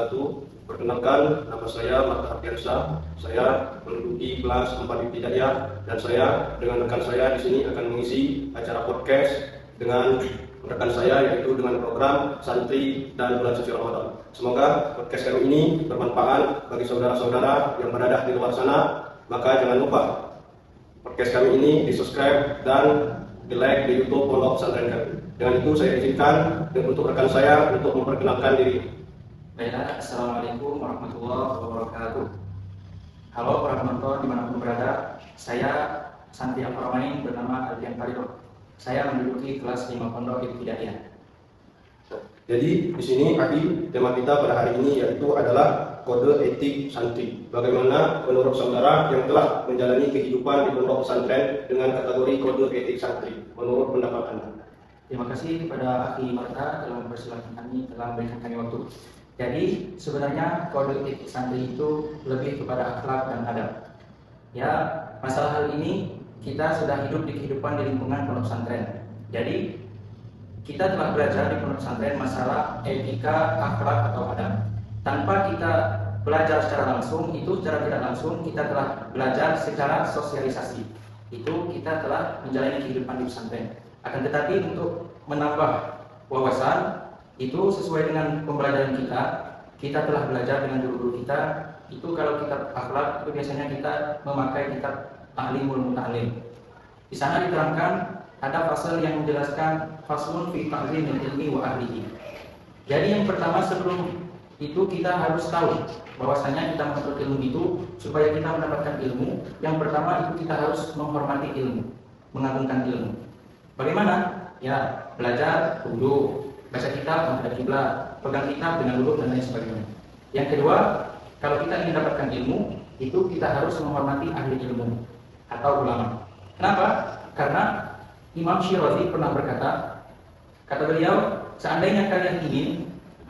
wabarakatuh. Perkenalkan, nama saya Marta Ardiansyah. Saya menduduki kelas 4 ibtidaiyah dan saya dengan rekan saya di sini akan mengisi acara podcast dengan rekan saya, yaitu dengan program Santri dan Bulan Suci Ramadan. Semoga podcast kami ini bermanfaat bagi saudara-saudara yang berada di luar sana. Maka jangan lupa podcast kami ini di-subscribe dan di-like di YouTube Pondok Pesantren kami. Dengan itu saya izinkan untuk rekan saya untuk memperkenalkan diri. Baiklah, Assalamualaikum warahmatullahi wabarakatuh. Halo para penonton dimanapun berada, saya Santi Al-Faramain bernama Alfian Farido. Saya menduduki kelas 5 Pondok Ibtidaiyah. Jadi di sini tema kita pada hari ini yaitu adalah kode etik santri. Bagaimana menurut saudara yang telah menjalani kehidupan di pondok pesantren dengan kategori kode etik santri menurut pendapat Anda? Terima kasih kepada Aki Marta telah mempersilahkan kami, telah memberikan kami waktu. Jadi sebenarnya kode etik santri itu lebih kepada akhlak dan adab. Ya, masalah hal ini kita sudah hidup di kehidupan di lingkungan pondok pesantren. Jadi kita telah belajar di pondok pesantren masalah etika, akhlak atau adab. Tanpa kita belajar secara langsung, itu secara tidak langsung kita telah belajar secara sosialisasi. Itu kita telah menjalani kehidupan di pesantren. Akan tetapi untuk menambah wawasan itu sesuai dengan pembelajaran kita telah belajar dengan guru-guru kita. Itu kalau kitab akhlak itu biasanya kita memakai kitab Ta'limul Muta'allim. Di sana diterangkan ada pasal yang menjelaskan faslun fi ta'limil ilmi wa ahlihi. Jadi yang pertama sebelum itu kita harus tahu bahwasanya kita menuntut ilmu itu supaya kita mendapatkan ilmu. Yang pertama itu kita harus menghormati ilmu, mengagungkan ilmu. Bagaimana? Ya, belajar dulu, baca kitab menghadap kiblat, pegang kitab dengan lurus dan lain sebagainya. Yang kedua, kalau kita ingin mendapatkan ilmu, itu kita harus menghormati ahli ilmu atau ulama. Kenapa? Karena Imam Syirazi pernah berkata, kata beliau, seandainya kalian ingin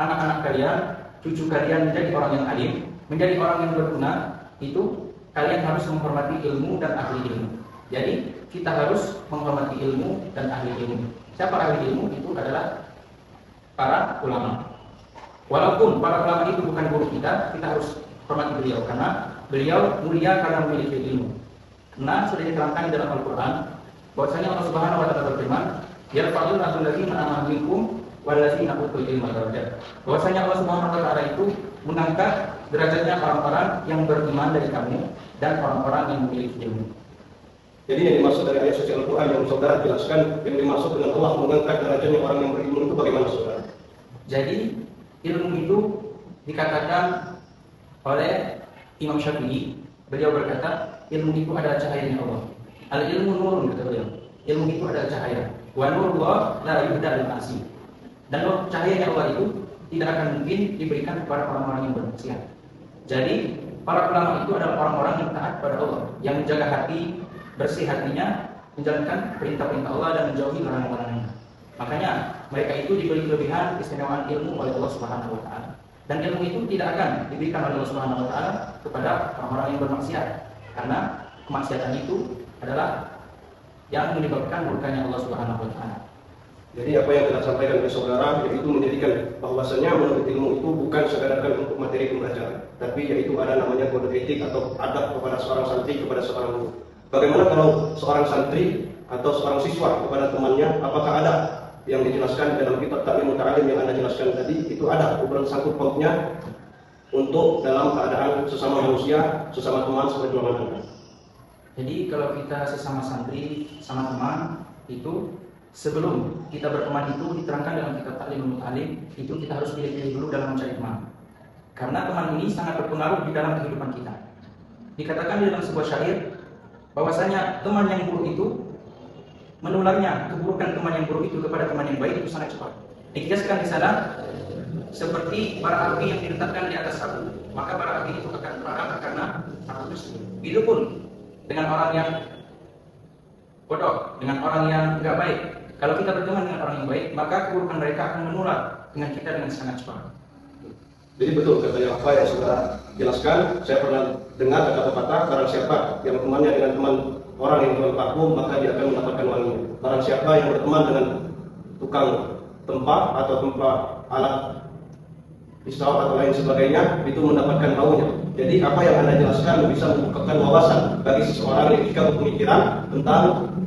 anak-anak kalian, cucu kalian menjadi orang yang alim, menjadi orang yang berguna, itu kalian harus menghormati ilmu dan ahli ilmu. Jadi kita harus menghormati ilmu dan ahli ilmu. Siapa ahli ilmu? Itu adalah para ulama. Walaupun para ulama itu bukan guru kita harus hormati beliau karena beliau mulia karena memiliki ilmu. Karena sudah diterangkan di dalam Al-Quran bahwasanya Allah Subhanahu wa taala berfirman, "Yarfa'ul ladzina amanu minkum walladzina utul ilma darajat." Bahwasanya Allah Subhanahu wa taala itu mengangkat derajatnya orang-orang yang beriman dari kamu dan orang-orang yang memiliki ilmu. Jadi yang dimaksud dari ayat suci Al-Quran yang saudara jelaskan, yang dimaksud dengan Allah mengangkat derajatnya orang yang berilmu itu bagaimana saudara? Jadi ilmu itu dikatakan oleh Imam Syafi'i, beliau berkata ilmu itu adalah cahayanya Allah. Al-ilmu nurun, kata beliau. Ilmu itu adalah cahaya. Wa nurullah la yuhda lil ma'asi. Dan cahayanya Allah itu tidak akan mungkin diberikan kepada orang-orang yang bermaksiat. Jadi para ulama itu adalah orang-orang yang taat pada Allah, yang menjaga hati, bersih hatinya, menjalankan perintah-perintah Allah dan menjauhi larangan-larangannya. Makanya mereka itu diberi kelebihan keistimewaan ilmu oleh Allah Subhanahu wa taala. Dan ilmu itu tidak akan diberikan oleh Allah Subhanahu wa taala kepada orang-orang yang bermaksiat. Karena kemaksiatan itu adalah yang menyebabkan murkanya Allah Subhanahu wa taala. Jadi apa yang kita sampaikan oleh saudara yaitu menjadikan bahwasanya menuntut ilmu itu bukan sekadar untuk materi pembelajaran, tapi yaitu ada namanya kode etik atau adab kepada seorang santri, kepada seorang guru. Bagaimana kalau seorang santri atau seorang siswa kepada temannya, apakah ada yang dijelaskan dalam kitab Ta'limul Muta'allim yang Anda jelaskan tadi? Itu ada ukuran sangkut pautnya untuk dalam keadaan sesama manusia, sesama teman seperjuangan Anda. Jadi kalau kita sesama santri, sama teman, itu sebelum kita berteman itu diterangkan dalam kitab Ta'limul Muta'allim, itu kita harus pilih-pilih dulu dalam mencari teman. Karena teman ini sangat berpengaruh di dalam kehidupan kita. Dikatakan di dalam sebuah syair bahwasanya teman yang buruk itu menularnya keburukan teman yang buruk itu kepada teman yang baik itu sangat cepat. Dikiaskan di sana seperti bara api yang diletakkan di atas abu, maka bara api itu akan padam karena abu tersebut. Itu pun dengan orang yang bodoh, dengan orang yang enggak baik. Kalau kita berteman dengan orang yang baik, maka keburukan mereka akan menular dengan kita dengan sangat cepat. Jadi betul kata yang apa yang sudah jelaskan. Saya pernah dengar kata-kata, barang siapa yang bertemannya dengan teman orang yang jual parfum, maka dia akan mendapatkan wanginya. Barang siapa yang berteman dengan tukang tempat atau tempat alat pisau atau lain sebagainya, itu mendapatkan baunya. Jadi apa yang Anda jelaskan bisa membukakan wawasan bagi seseorang ketika berpemikiran tentang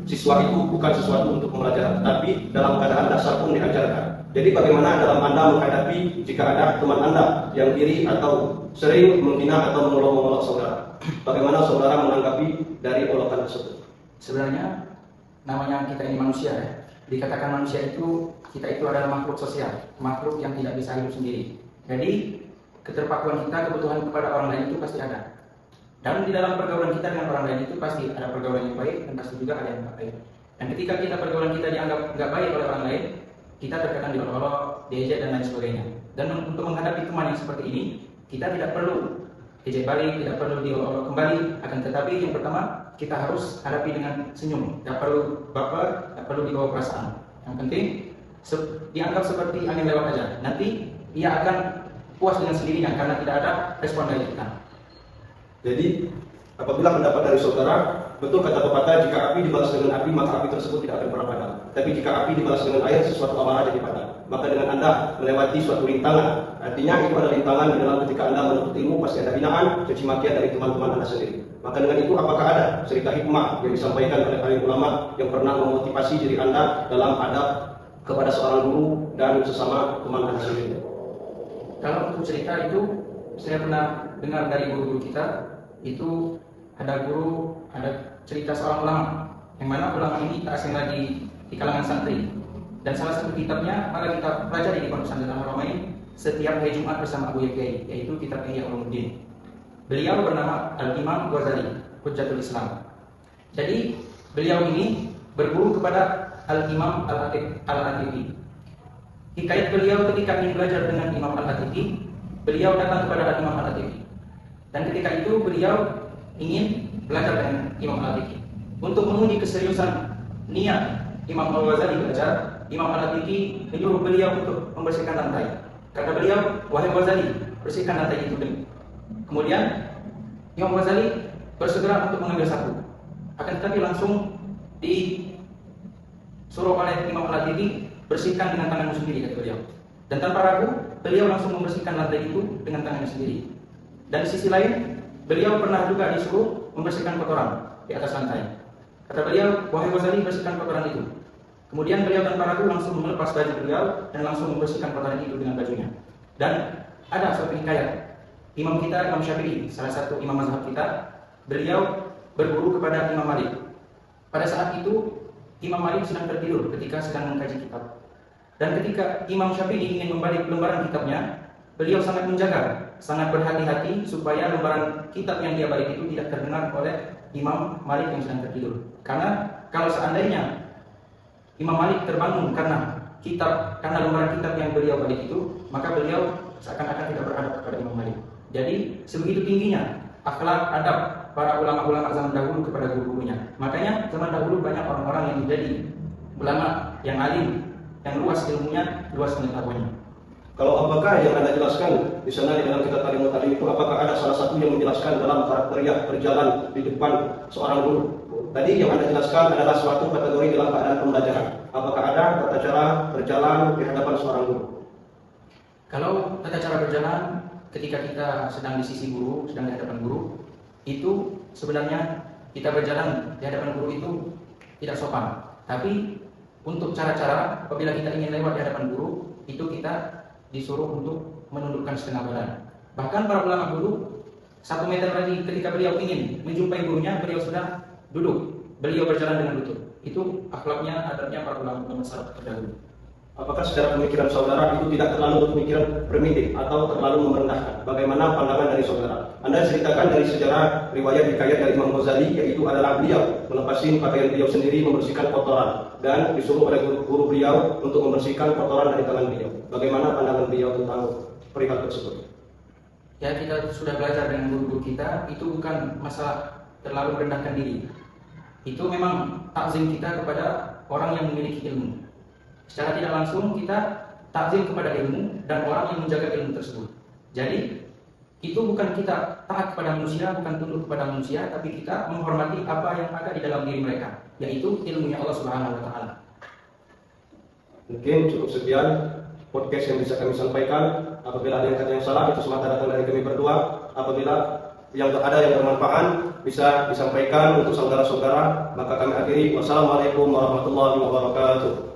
siswa itu bukan sesuatu untuk belajar, tapi dalam keadaan dasar pun diajarkan. Jadi bagaimana dalam Anda menghadapi jika ada teman Anda yang iri atau sering menghina atau mengolok-olok saudara? Bagaimana saudara menanggapi dari olokan tersebut? Sebenarnya namanya kita ini manusia ya. Dikatakan manusia itu, kita itu adalah makhluk sosial, makhluk yang tidak bisa hidup sendiri. Jadi keterpakuan kita, kebutuhan kepada orang lain itu pasti ada. Dan di dalam pergaulan kita dengan orang lain itu pasti ada pergaulan yang baik dan pasti juga ada yang tidak baik. Dan ketika kita pergaulan kita dianggap nggak baik oleh orang lain, kita terkadang diolok-olok, diejek dan lain sebagainya. Dan untuk menghadapi teman yang seperti ini, kita tidak perlu ejek balik, tidak perlu diolok-olok kembali. Akan tetapi yang pertama, kita harus hadapi dengan senyum. Tidak perlu baper, tidak perlu dibawa perasaan. Yang penting dianggap seperti angin lewat aja. Nanti ia akan puas dengan sendirinya karena tidak ada respon dari kita. Jadi apabila pendapat dari saudara, betul kata pepatah, jika api dibalas dengan api maka api tersebut tidak akan pernah padam. Tapi jika api dibalas dengan air, sesuatu amarah jadi padam. Maka dengan Anda melewati suatu rintangan, artinya itu ada rintangan di dalam ketika Anda menuntut ilmu, pasti ada hinaan, caci makian dari teman-teman Anda sendiri. Maka dengan itu apakah ada cerita hikmah yang disampaikan oleh alim ulama yang pernah memotivasi diri Anda dalam adab kepada seorang guru dan sesama teman Anda sendiri? Kalau untuk cerita itu, saya pernah dengar dari guru-guru kita, itu ada cerita seorang ulama, yang mana ulama ini tak asing lagi di kalangan santri. Dan salah satu kitabnya malah kita pelajari di Pondok Pesantren Al-Haramain setiap hari Jumat bersama Abu Yahya, yaitu kitab Ihya Ulumuddin. Beliau bernama Al-Imam Ghazali, Hujjatul Islam. Jadi beliau ini berguru kepada Al-Imam Al-Atiqi. Hikayat beliau ketika ingin belajar dengan Imam Al-Atiqi, beliau datang kepada Al-Imam Al-Atiqi. Dan ketika itu beliau ingin belajar dengan Imam Al-Atiqi. Untuk menguji keseriusan niat Imam Al-Ghazali belajar, Imam Al-Atiqi menyuruh beliau untuk membersihkan lantai. Kata beliau, wahai Ghazali, bersihkan lantai itu dulu. Kemudian Imam Ghazali bersegera untuk mengambil sapu. Akan tetapi langsung disuruh oleh Imam Al-Atiqi, bersihkan dengan tanganmu sendiri, kata beliau. Dan tanpa ragu, beliau langsung membersihkan lantai itu dengan tangannya sendiri. Dan di sisi lain, beliau pernah juga disuruh membersihkan kotoran di atas lantai. Kata beliau, wahai Ghazali, bersihkan kotoran itu. Kemudian beliau tanpa ragu langsung melepas baju beliau dan langsung membersihkan kotoran itu dengan bajunya. Dan ada suatu hikayat, Imam kita, Imam Syafi'i, salah satu imam mazhab kita, beliau berguru kepada Imam Malik. Pada saat itu, Imam Malik sedang tertidur ketika sedang mengkaji kitab. Dan ketika Imam Syafi'i ingin membalik lembaran kitabnya, beliau sangat menjaga, sangat berhati-hati supaya lembaran kitab yang dia balik itu tidak terdengar oleh Imam Malik yang sedang tertidur. Karena kalau seandainya Imam Malik terbangun karena lembaran kitab yang beliau balik itu, maka beliau seakan-akan tidak beradab kepada Imam Malik. Jadi sebegitu tingginya akhlak adab para ulama-ulama zaman dahulu kepada guru-gurunya. Makanya zaman dahulu banyak orang-orang yang menjadi ulama yang alim, yang luas ilmunya, luas pengetahuannya. Kalau apakah yang Anda jelaskan di sana di dalam kitab Ta'limut Ta'lim itu, apakah ada salah satu yang menjelaskan dalam karakteria berjalan di depan seorang guru? Tadi yang Anda jelaskan adalah suatu kategori dalam keadaan pembelajaran. Apakah ada tata cara berjalan di hadapan seorang guru? Kalau tata cara berjalan ketika kita sedang di sisi guru, sedang di hadapan guru, itu sebenarnya kita berjalan di hadapan guru itu tidak sopan. Tapi untuk cara-cara apabila kita ingin lewat di hadapan guru, itu kita disuruh untuk menundukkan setengah badan. Bahkan para ulama guru 1 meter lagi ketika beliau ingin menjumpai gurunya, beliau sudah duduk. Beliau berjalan dengan lutut. Itu akhlaknya, adabnya para ulama salaf terdahulu. Apakah secara pemikiran saudara itu tidak terlalu pemikiran primitif atau terlalu merendahkan? Bagaimana pandangan dari saudara? Anda ceritakan dari sejarah riwayat hikayat dari Imam Ghazali, yaitu adalah beliau melepasin pakaian beliau sendiri, membersihkan kotoran, dan disuruh oleh guru beliau untuk membersihkan kotoran dari tangan beliau. Bagaimana pandangan beliau tentang perihal tersebut? Ya, kita sudah belajar dengan guru-guru kita, itu bukan masalah terlalu merendahkan diri. Itu memang takzim kita kepada orang yang memiliki ilmu. Secara tidak langsung kita takzim kepada ilmu dan orang yang menjaga ilmu tersebut. Jadi itu bukan kita taat kepada manusia, bukan tunduk kepada manusia, tapi kita menghormati apa yang ada di dalam diri mereka, yaitu ilmunya Allah Subhanahu wa taala. Mungkin cukup sekian podcast yang bisa kami sampaikan. Apabila ada yang kata yang salah, itu semata datang dari kami berdua. Apabila yang ada yang bermanfaat bisa disampaikan untuk saudara-saudara, maka kami akhiri. Wassalamualaikum warahmatullahi wabarakatuh.